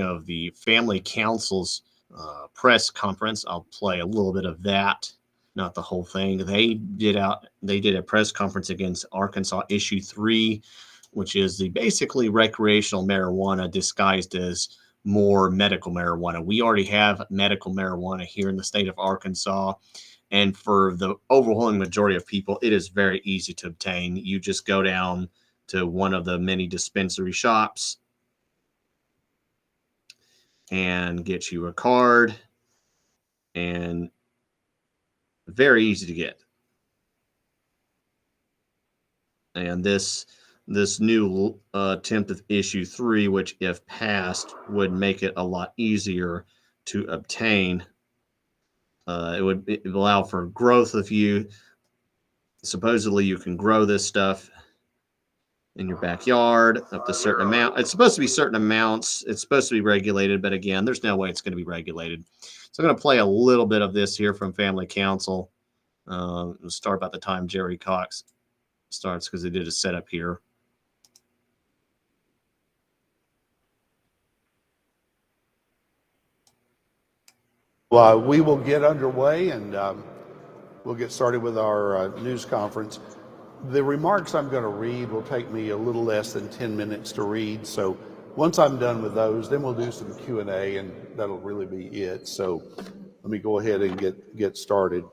of the Family Council's press conference. I'll play a little bit of that, not the whole thing. They did a press conference against Arkansas Issue 3, which is the basically recreational marijuana disguised as more medical marijuana. We already have medical marijuana here in the state of Arkansas. And for the overwhelming majority of people, it is very easy to obtain. You just go down to one of the many dispensary shops and get you a card, and very easy to get. And this new attempt of issue 3, which if passed would make it a lot easier to obtain. It would allow for growth of you. Supposedly you can grow this stuff in your backyard up to a certain amount. It's supposed to be certain amounts. It's supposed to be regulated, but again, there's no way it's going to be regulated. So I'm going to play a little bit of this here from Family Council. We'll start about the time Jerry Cox starts because they did a setup here. We will get underway and we'll get started with our news conference. The remarks I'm going to read will take me a little less than 10 minutes to read. So once I'm done with those, then we'll do some Q&A and that'll really be it. So let me go ahead and get started.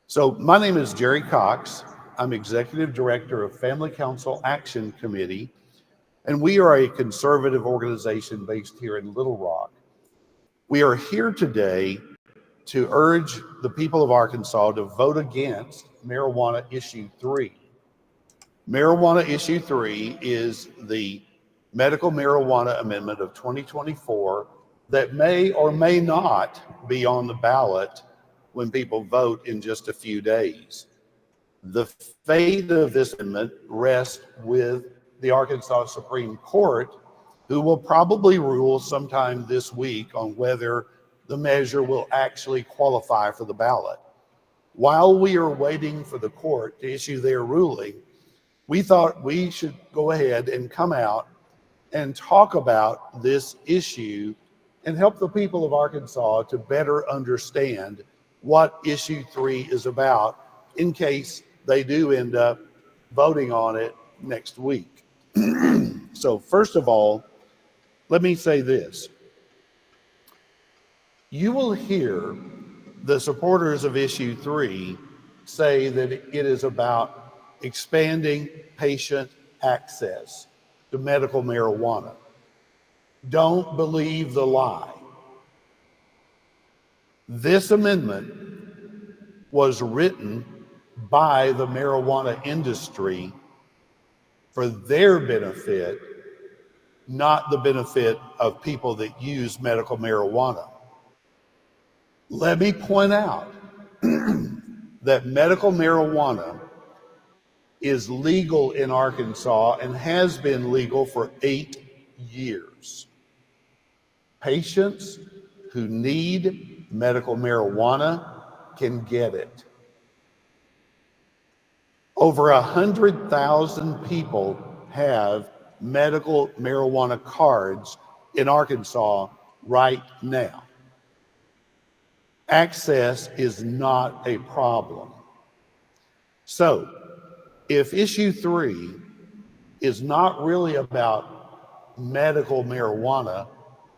So my name is Jerry Cox. I'm Executive Director of Family Council Action Committee, and we are a conservative organization based here in Little Rock. We are here today to urge the people of Arkansas to vote against Marijuana Issue 3. Marijuana Issue 3 is the Medical Marijuana Amendment of 2024 that may or may not be on the ballot when people vote in just a few days. The fate of this amendment rests with the Arkansas Supreme Court, who will probably rule sometime this week on whether the measure will actually qualify for the ballot. While we are waiting for the court to issue their ruling, we thought we should go ahead and come out and talk about this issue and help the people of Arkansas to better understand what Issue 3 is about in case they do end up voting on it next week. So first of all, let me say this. You will hear the supporters of Issue 3 say that it is about expanding patient access to medical marijuana. Don't believe the lie. This amendment was written by the marijuana industry for their benefit, not the benefit of people that use medical marijuana. Let me point out that medical marijuana is legal in Arkansas and has been legal for 8 years. Patients who need medical marijuana can get it. Over 100,000 people have medical marijuana cards in Arkansas right now. Access is not a problem. So, if Issue 3 is not really about medical marijuana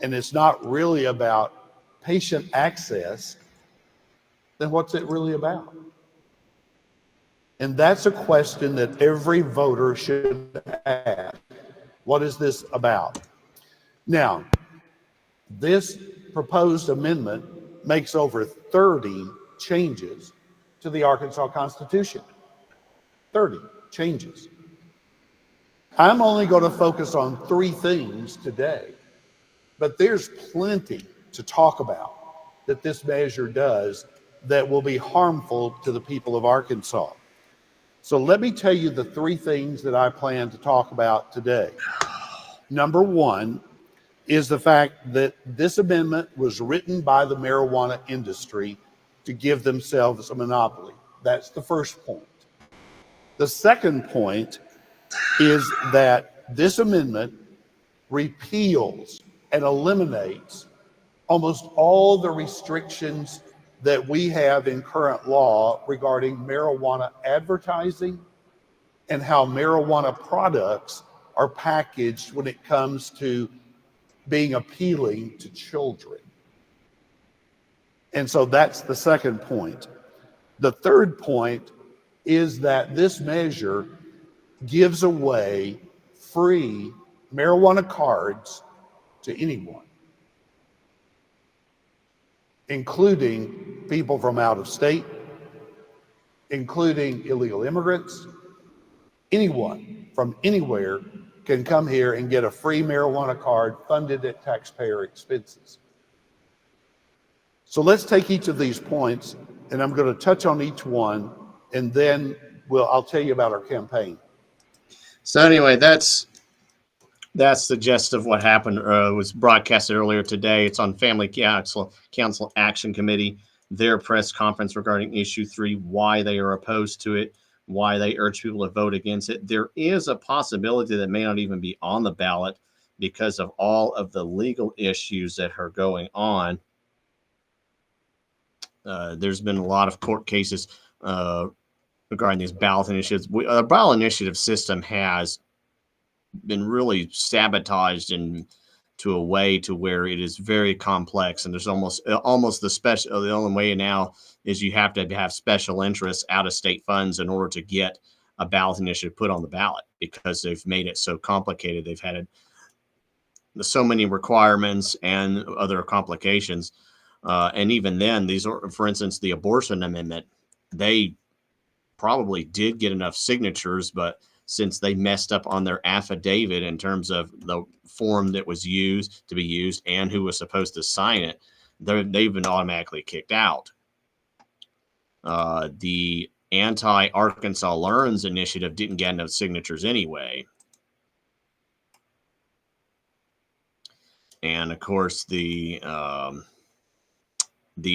and it's not really about patient access, then what's it really about? And that's a question that every voter should ask. What is this about? Now, this proposed amendment makes over 30 changes to the Arkansas Constitution. 30 changes. I'm only going to focus on 3 things today, but there's plenty to talk about that this measure does that will be harmful to the people of Arkansas. So let me tell you the 3 things that I plan to talk about today. Number 1 is the fact that this amendment was written by the marijuana industry to give themselves a monopoly. That's the first point. The second point is that this amendment repeals and eliminates almost all the restrictions that we have in current law regarding marijuana advertising and how marijuana products are packaged when it comes to being appealing to children. And so that's the second point. The third point is that this measure gives away free marijuana cards to anyone, including people from out of state, including illegal immigrants. Anyone from anywhere can come here and get a free marijuana card funded at taxpayer expenses. So let's take each of these points, and I'm going to touch on each one, and then I'll tell you about our campaign. So anyway, that's the gist of what happened. It was broadcasted earlier today. It's on Family Council Action Committee, their press conference regarding issue 3, why they are opposed to it, why they urge people to vote against it. There is a possibility that may not even be on the ballot because of all of the legal issues that are going on. There's been a lot of court cases regarding these ballot initiatives. The ballot initiative system has been really sabotaged to a way to where it is very complex, and there's almost the only way now is you have to have special interests, out of state funds, in order to get a ballot initiative put on the ballot, because they've made it so complicated. They've had so many requirements and other complications, and even then, these are, for instance, the abortion amendment. They probably did get enough signatures, but since they messed up on their affidavit in terms of the form that was used and who was supposed to sign it, they've been automatically kicked out. The anti-Arkansas Learns initiative didn't get enough signatures anyway. And of course, the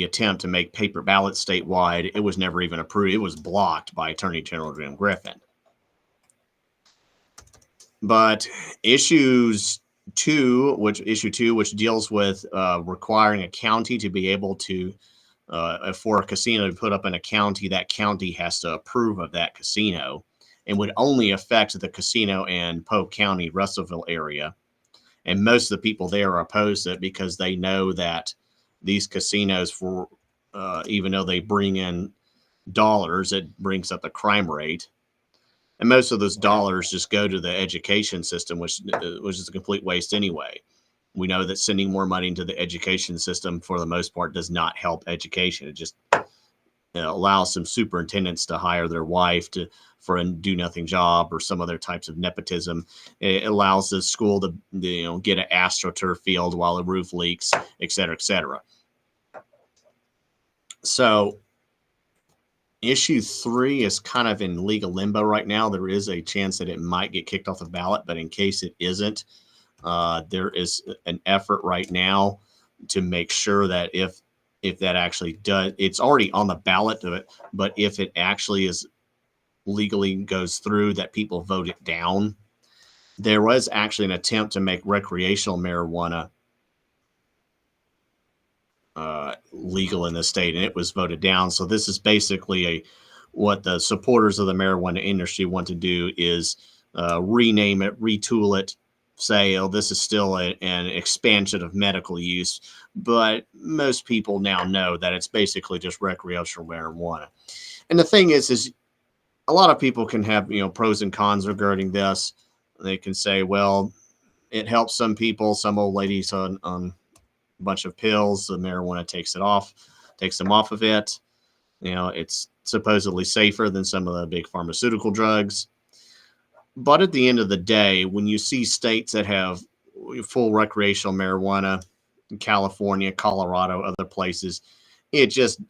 attempt to make paper ballots statewide, it was never even approved. It was blocked by Attorney General Jim Griffin. But issue 2, which deals with requiring a county to be able to, for a casino to put up in a county, that county has to approve of that casino, and would only affect the casino in Polk County, Russellville area. And most of the people there are opposed to it because they know that these casinos, even though they bring in dollars, it brings up the crime rate. And most of those dollars just go to the education system, which is a complete waste anyway. We know that sending more money into the education system, for the most part, does not help education. It just allows some superintendents to hire their wife for a do-nothing job or some other types of nepotism. It allows the school to get an AstroTurf field while the roof leaks, et cetera, et cetera. So issue 3 is kind of in legal limbo right now. There is a chance that it might get kicked off the ballot, but in case it isn't, there is an effort right now to make sure that if that actually does, it's already on the ballot of it, but if it actually is legally goes through, that people vote it down. There was actually an attempt to make recreational marijuana legal in the state, and it was voted down. So this is basically what the supporters of the marijuana industry want to do is rename it, retool it, say, oh, this is still an expansion of medical use. But most people now know that it's basically just recreational marijuana. And the thing is a lot of people can have, pros and cons regarding this. They can say, well, it helps some people, some old ladies on a bunch of pills, the marijuana takes them off of it. It's supposedly safer than some of the big pharmaceutical drugs. But at the end of the day, when you see states that have full recreational marijuana, California, Colorado, other places, it just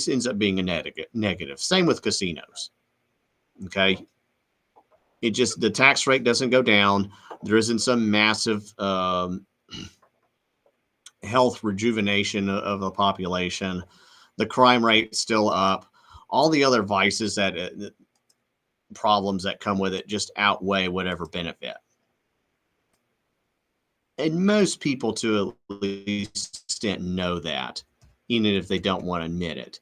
ends up being a negative. Same with casinos. Okay. The tax rate doesn't go down. There isn't some massive health rejuvenation of the population. The crime rate's still up. All the other vices that problems that come with it just outweigh whatever benefit. And most people, to at least extent, know that, even if they don't want to admit it.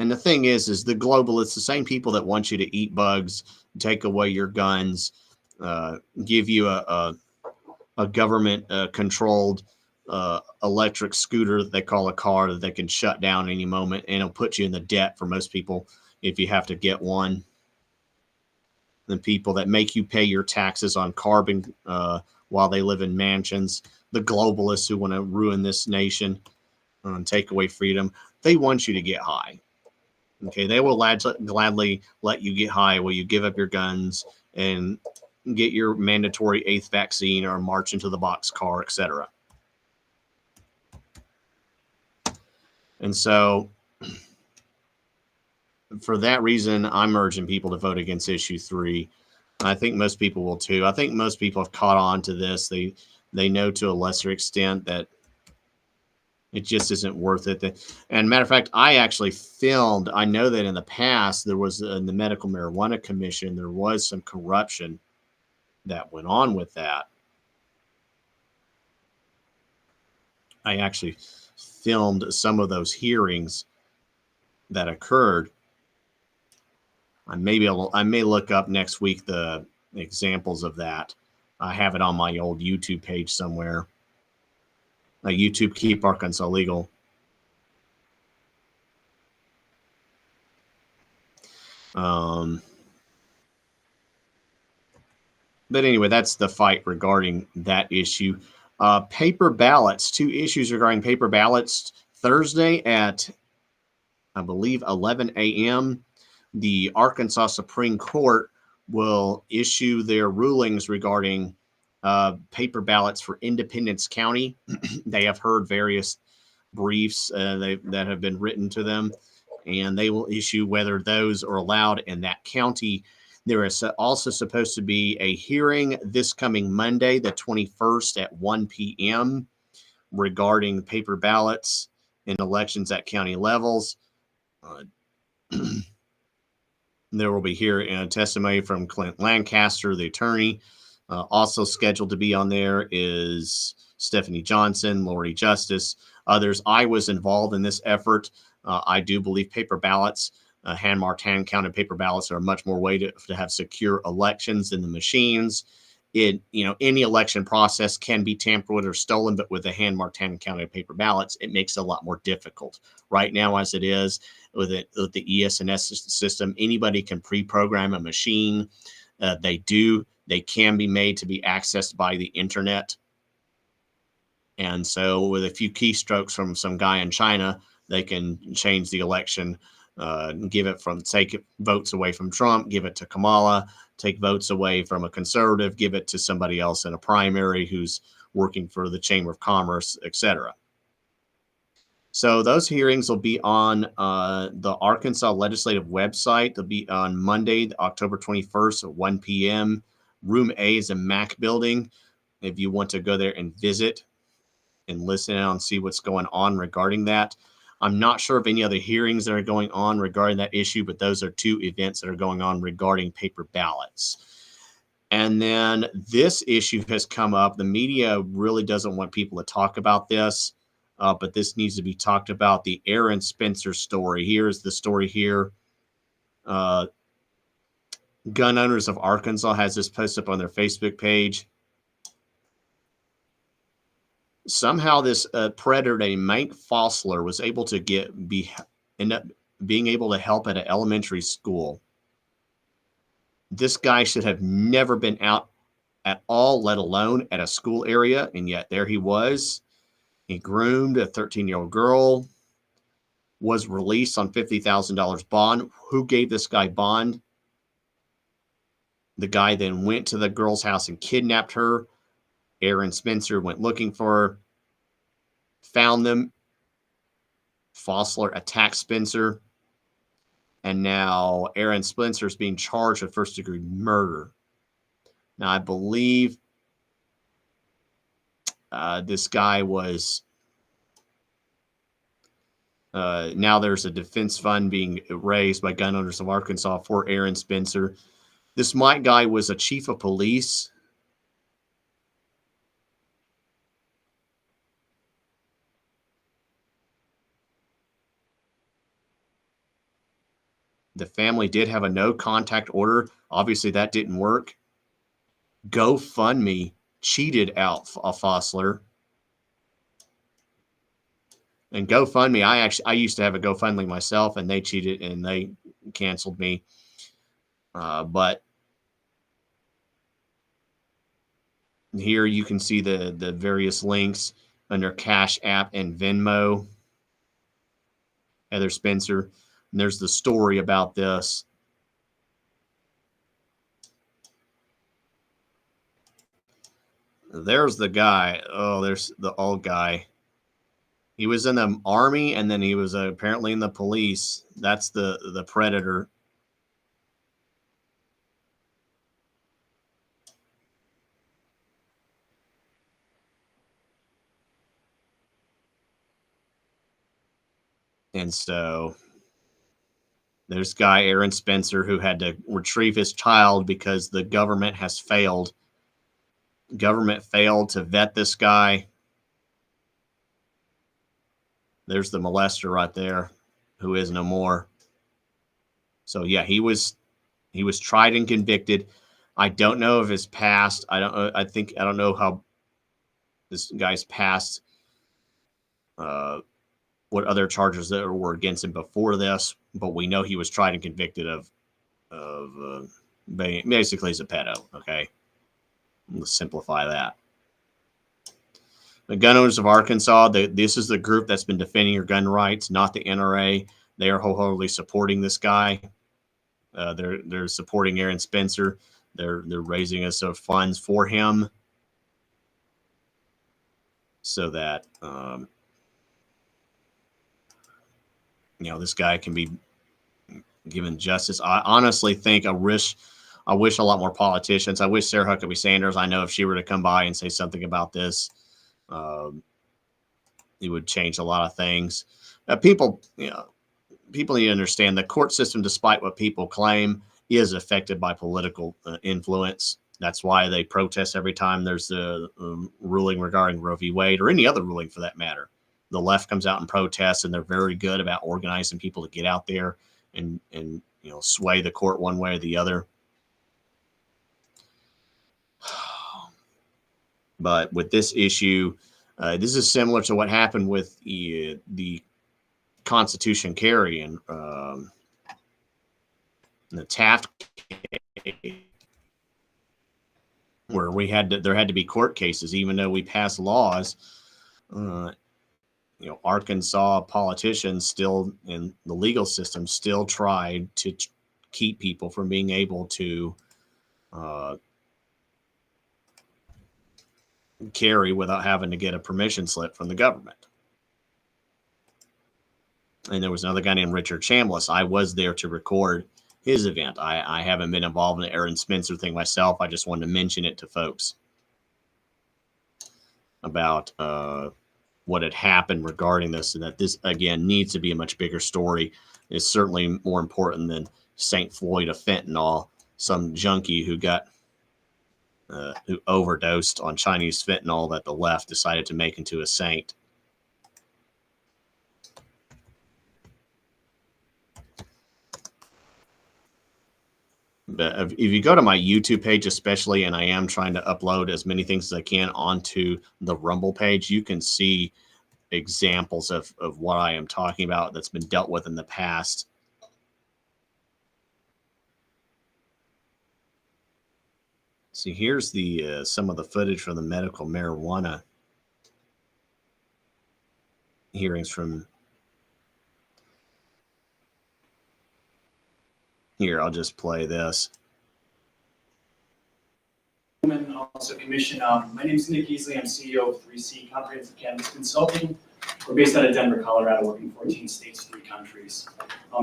And the thing is the globalists, the same people that want you to eat bugs, take away your guns, give you a government controlled electric scooter that they call a car that they can shut down any moment, and it'll put you in the debt for most people if you have to get one. The people that make you pay your taxes on carbon while they live in mansions, the globalists who want to ruin this nation and take away freedom, they want you to get high. Okay, they will gladly let you get high while you give up your guns and get your mandatory 8th vaccine or march into the boxcar, etc. And so, for that reason, I'm urging people to vote against issue 3. I think most people will too. I think most people have caught on to this. They know to a lesser extent that it just isn't worth it. And matter of fact, I actually filmed. I know that in the past there was in the Medical Marijuana Commission there was some corruption that went on with that. I actually filmed some of those hearings that occurred. I may look up next week the examples of that. I have it on my old YouTube page somewhere. YouTube, Keep Arkansas Legal. But anyway, that's the fight regarding that issue. Paper ballots, 2 issues regarding paper ballots. Thursday at, I believe, 11 a.m., the Arkansas Supreme Court will issue their rulings regarding paper ballots for Independence County. They have heard various briefs that have been written to them, and they will issue whether those are allowed in that county. There is also supposed to be a hearing this coming Monday, the 21st at 1 p.m. regarding paper ballots in elections at county levels. There will be testimony from Clint Lancaster, the attorney. Also scheduled to be on there is Stephanie Johnson, Lori Justice, others. I was involved in this effort. I do believe paper ballots, hand-counted paper ballots, are a much more way to have secure elections than the machines. Any election process can be tampered with or stolen, but with the hand-marked, hand-counted paper ballots, it makes it a lot more difficult. Right now, as it is with the ES&S system, anybody can pre-program a machine. They can be made to be accessed by the internet. And so with a few keystrokes from some guy in China, they can change the election, take votes away from Trump, give it to Kamala, take votes away from a conservative, give it to somebody else in a primary who's working for the Chamber of Commerce, etc. So those hearings will be on the Arkansas Legislative website. They'll be on Monday, October 21st at 1 p.m. Room A is a Mac building. If you want to go there and visit and listen and see what's going on regarding that. I'm not sure of any other hearings that are going on regarding that issue, but those are 2 events that are going on regarding paper ballots. And then this issue has come up. The media really doesn't want people to talk about this, but this needs to be talked about. The Aaron Spencer story. Here's the story here. Gun Owners of Arkansas has this posted up on their Facebook page. Somehow this predator named Mike Fossler was able to end up being able to help at an elementary school. This guy should have never been out at all, let alone at a school area, and yet there he was. He groomed a 13-year-old girl, was released on $50,000 bond. Who gave this guy bond? The guy then went to the girl's house and kidnapped her. Aaron Spencer went looking for her, found them. Fossler attacked Spencer, and now Aaron Spencer is being charged with first-degree murder. Now, I believe this guy was... now there's a defense fund being raised by Gun Owners of Arkansas for Aaron Spencer. This Mike guy was a chief of police The family did have a no contact order. Obviously, that didn't work. GoFundMe cheated out a Fossler. And GoFundMe, I used to have a GoFundMe myself, and they cheated and they canceled me. But here you can see the various links under Cash App and Venmo. Heather Spencer. And there's the story about this. There's the guy. Oh, there's the old guy. He was in the army, and then he was apparently in the police. That's the predator. And so there's guy Aaron Spencer who had to retrieve his child because the government has failed. Government failed to vet this guy. There's the molester right there, who is no more. So yeah, he was tried and convicted. I don't know of his past. I don't know how this guy's past. What other charges that were against him before this, but we know he was tried and convicted of basically he's a pedo. Okay, let's simplify that. The Gun Owners of Arkansas, this is the group that's been defending your gun rights, not the NRA. They are wholeheartedly supporting this guy. They're supporting Aaron Spencer. They're raising us funds for him so that this guy can be given justice. I honestly think I wish a lot more politicians. I wish Sarah Huckabee Sanders. I know if she were to come by and say something about this, it would change a lot of things. People need to understand the court system, despite what people claim, is affected by political influence. That's why they protest every time there's a ruling regarding Roe v. Wade or any other ruling for that matter. The left comes out and protests, and they're very good about organizing people to get out there and sway the court one way or the other. But with this issue, this is similar to what happened with the Constitution carry and the Taft case, where there had to be court cases, even though we passed laws. Arkansas politicians still in the legal system still tried to keep people from being able to carry without having to get a permission slip from the government. And there was another guy named Richard Chambliss. I was there to record his event. I haven't been involved in the Aaron Spencer thing myself. I just wanted to mention it to folks about what had happened regarding this, and that this, again, needs to be a much bigger story. It's certainly more important than St. Floyd of fentanyl, some junkie who overdosed on Chinese fentanyl that the left decided to make into a saint. But if you go to my YouTube page especially, and I am trying to upload as many things as I can onto the Rumble page, you can see examples of what I am talking about that's been dealt with in the past. See, here's the some of the footage from the medical marijuana hearings from here. I'll just play this. Also, Commission. My name is Nick Easley. I'm CEO of 3C Comprehensive Cannabis Consulting. We're based out of Denver, Colorado, working in 14 states, 3 countries.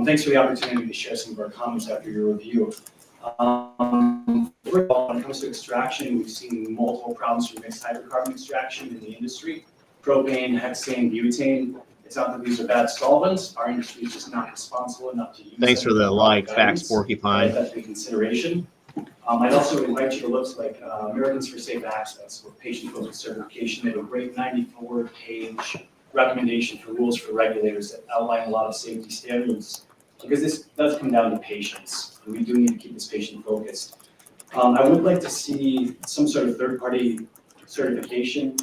Thanks for the opportunity to share some of our comments after your review. First of all, when it comes to extraction, we've seen multiple problems from mixed hydrocarbon extraction in the industry. Propane, hexane, butane. It's not that these are bad solvents. Our industry is just not responsible enough to use them. Thanks for the like, Fax Porcupine. That's the consideration. I'd also invite you to look like Americans for Safe Access with patient-focused certification. They have a great 94-page recommendation for rules for regulators that outline a lot of safety standards because this does come down to patience. And we do need to keep this patient focused. I would like to see some sort of third-party certification.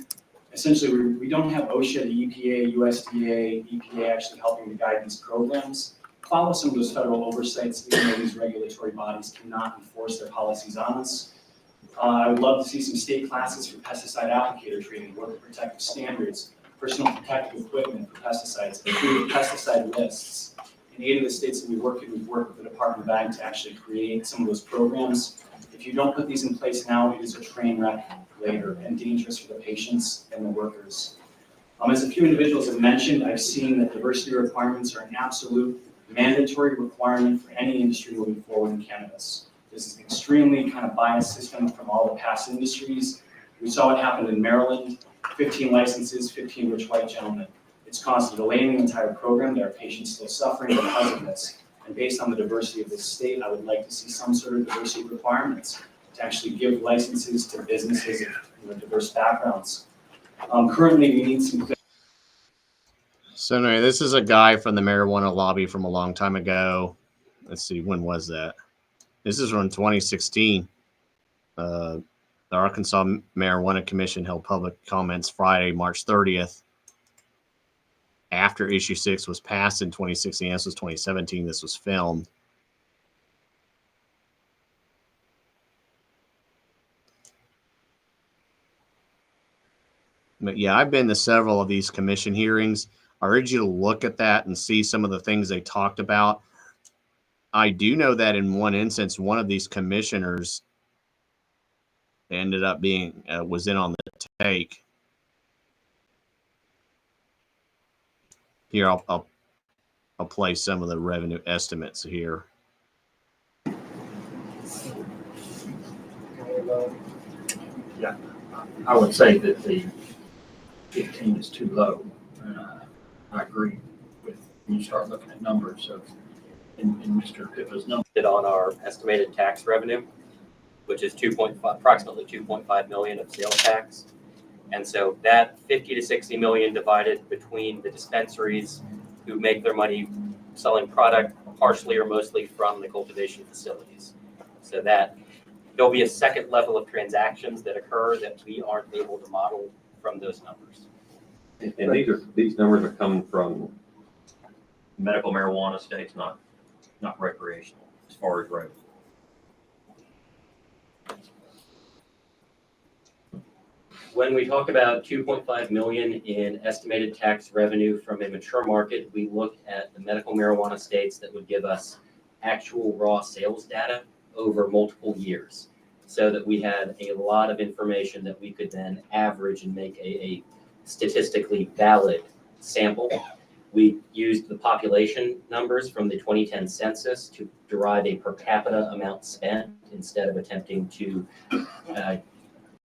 Essentially, we don't have OSHA, the EPA, USDA, EPA actually helping to guide these programs. Follow some of those federal oversights, even though these regulatory bodies cannot enforce their policies on us. I would love to see some state classes for pesticide applicator training, worker protective standards, personal protective equipment for pesticides, including pesticide lists. In 8 of the states that we work in, we've worked with the Department of Ag to actually create some of those programs. If you don't put these in place now, it is a train wreck later and dangerous for the patients and the workers. As a few individuals have mentioned, I've seen that diversity requirements are an absolute mandatory requirement for any industry moving forward in cannabis. This is an extremely kind of biased system from all the past industries. We saw what happened in Maryland, 15 licenses, 15 rich white gentlemen. It's caused a delay in the entire program. There are patients still suffering because of this. And based on the diversity of this state, I would like to see some sort of diversity requirements to actually give licenses to businesses of diverse backgrounds. Currently, we need some. So anyway, this is a guy from the marijuana lobby from a long time ago. Let's see, when was that? This is from 2016. The Arkansas Marijuana Commission held public comments Friday, March 30th. After issue 6 was passed in 2016, this was 2017, this was filmed. But yeah, I've been to several of these commission hearings. I urge you to look at that and see some of the things they talked about. I do know that in one instance, one of these commissioners ended up being, was in on the take. Here, I'll play some of the revenue estimates here. Yeah, I would say that the 15 is too low. I agree with when you start looking at numbers of in Mr. Pippa's number. On our estimated tax revenue, which is approximately 2.5 million of sales tax. And so that 50 to 60 million divided between the dispensaries who make their money selling product partially or mostly from the cultivation facilities. So that there'll be a second level of transactions that occur that we aren't able to model from those numbers. And these numbers are coming from medical marijuana states, not recreational, as far as revenue. When we talk about 2.5 million in estimated tax revenue from a mature market, we look at the medical marijuana states that would give us actual raw sales data over multiple years, so that we had a lot of information that we could then average and make a statistically valid sample. We used the population numbers from the 2010 census to derive a per capita amount spent instead of attempting to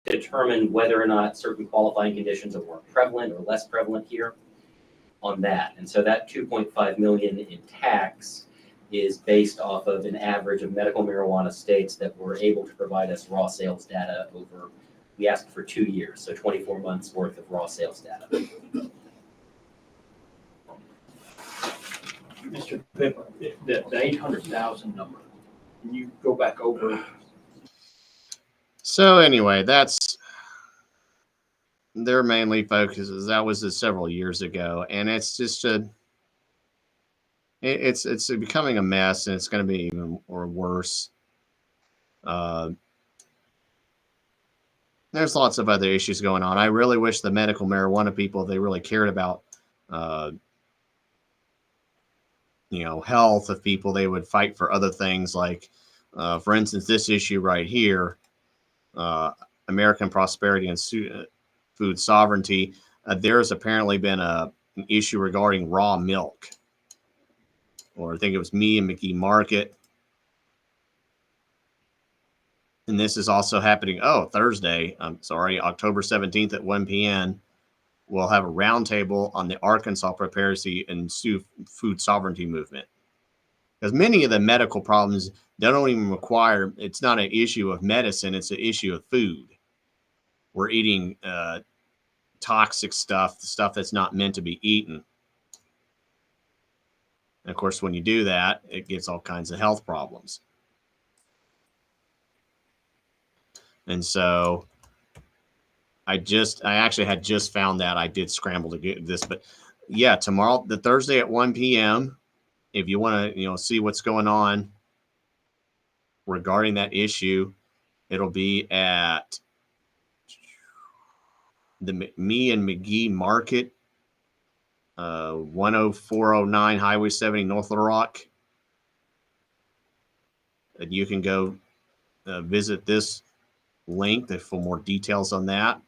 determine whether or not certain qualifying conditions are more prevalent or less prevalent here on that. And so that 2.5 million in tax is based off of an average of medical marijuana states that were able to provide us raw sales data over, we asked for 2 years, so 24 months worth of raw sales data. Mr. Pippa, the 800,000 number, can you go back over? So anyway, that's their mainly focuses. That was several years ago, and it's just it's becoming a mess, and it's going to be even or worse. There's lots of other issues going on. I really wish the medical marijuana people, if they really cared about health of people, they would fight for other things like, for instance, this issue right here, American prosperity and food sovereignty. There's apparently been an issue regarding raw milk, or I think it was me and McGee Market. And this is also happening, Thursday, October 17th at 1 p.m. We'll have a roundtable on the Arkansas Prosperity and Food Sovereignty movement. Because many of the medical problems don't even require, it's not an issue of medicine, it's an issue of food. We're eating toxic stuff that's not meant to be eaten. And of course, when you do that, it gets all kinds of health problems. And so I actually had just found that. I did scramble to get this, but yeah, tomorrow, the Thursday at 1 p.m., if you want to, see what's going on regarding that issue, it'll be at the Me and McGee Market, 10409 Highway 70, North Little Rock. And you can go visit this link for more details on that.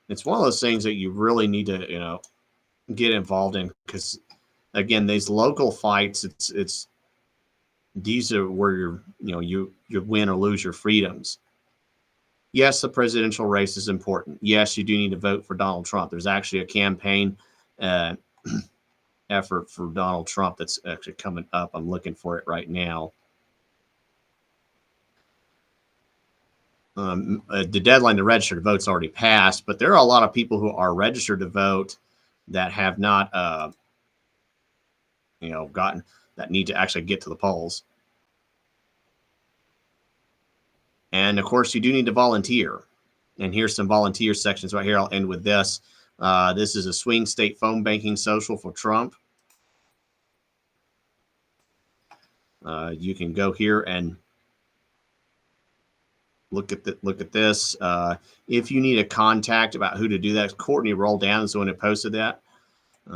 It's one of those things that you really need to, get involved in, because again, these local fights, these are where you win or lose your freedoms. Yes, the presidential race is important. Yes, you do need to vote for Donald Trump. There's actually a campaign effort for Donald Trump that's actually coming up. I'm looking for it right now. The deadline to register to vote's already passed, but there are a lot of people who are registered to vote that have not, gotten, that need to actually get to the polls. And of course, you do need to volunteer. And here's some volunteer sections right here. I'll end with this. This is a swing state phone banking social for Trump. You can go here and look at this. If you need a contact about who to do that, Courtney Roldan is the one who posted that.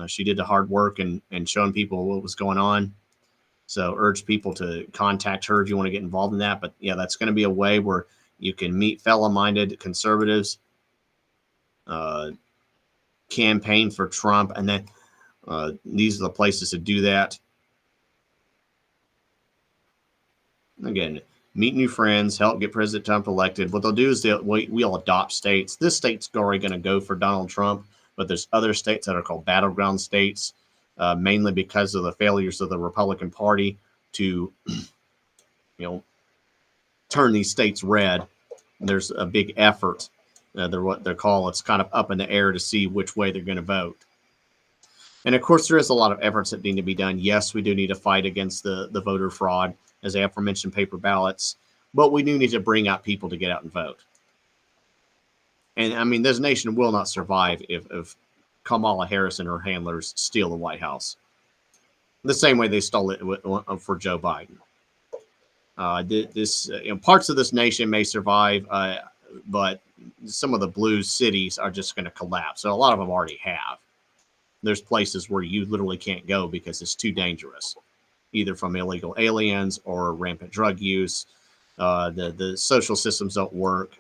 She did the hard work and showing people what was going on. So urge people to contact her if you want to get involved in that. But yeah, that's going to be a way where you can meet fellow-minded conservatives, campaign for Trump, and then these are the places to do that. Again, meet new friends, help get President Trump elected. What they'll do is we'll adopt states. This state's already going to go for Donald Trump, but there's other states that are called battleground states, mainly because of the failures of the Republican Party to, turn these states red. There's a big effort. They're what they're called. It's kind of up in the air to see which way they're going to vote. And of course, there is a lot of efforts that need to be done. Yes, we do need to fight against the voter fraud, as the aforementioned paper ballots, but we do need to bring out people to get out and vote. And I mean, this nation will not survive if Kamala Harris and her handlers steal the White House, the same way they stole it for Joe Biden. Parts of this nation may survive, but some of the blue cities are just going to collapse. So a lot of them already have. There's places where you literally can't go because it's too dangerous, either from illegal aliens or rampant drug use. The social systems don't work.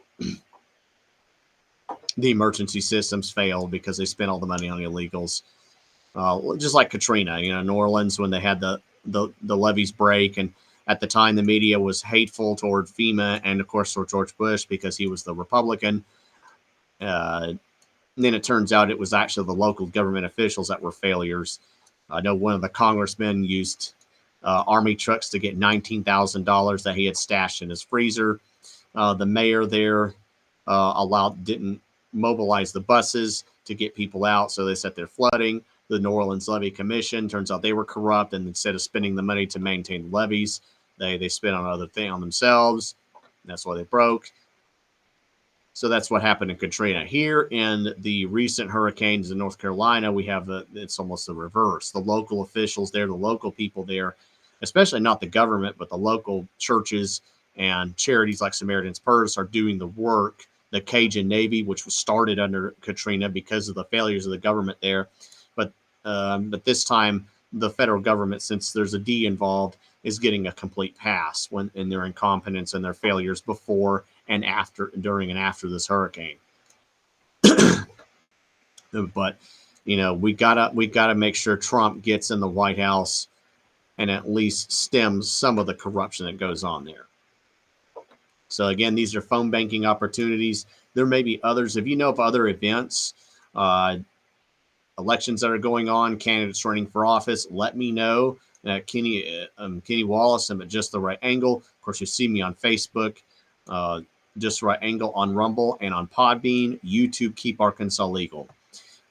The emergency systems fail because they spent all the money on illegals. Just like Katrina, New Orleans, when they had the levees break, and at the time the media was hateful toward FEMA and of course toward George Bush because he was the Republican. And then it turns out it was actually the local government officials that were failures. I know one of the congressmen used Army trucks to get $19,000 that he had stashed in his freezer. The mayor there didn't mobilize the buses to get people out, so they sat there flooding. The New Orleans Levee Commission, turns out they were corrupt, and instead of spending the money to maintain the levees, they spent on other things on themselves. That's why they broke. So that's what happened in Katrina. Here in the recent hurricanes in North Carolina, we have it's almost the reverse. The local officials there, the local people there, especially not the government, but the local churches and charities like Samaritan's Purse are doing the work. The Cajun Navy, which was started under Katrina because of the failures of the government there. But this time, the federal government, since there's a D involved, is getting a complete pass in their incompetence and their failures before and after, during and after this hurricane. But we gotta make sure Trump gets in the White House and at least stems some of the corruption that goes on there. So again, these are phone banking opportunities. There may be others. If you know of other events, elections that are going on, candidates running for office, let me know. Kenny Wallace, I'm at Just the Right Angle. Of course, you see me on Facebook, Just the Right Angle, on Rumble and on Podbean, YouTube, Keep Arkansas Legal.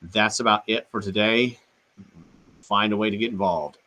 That's about it for today. find a way to get involved.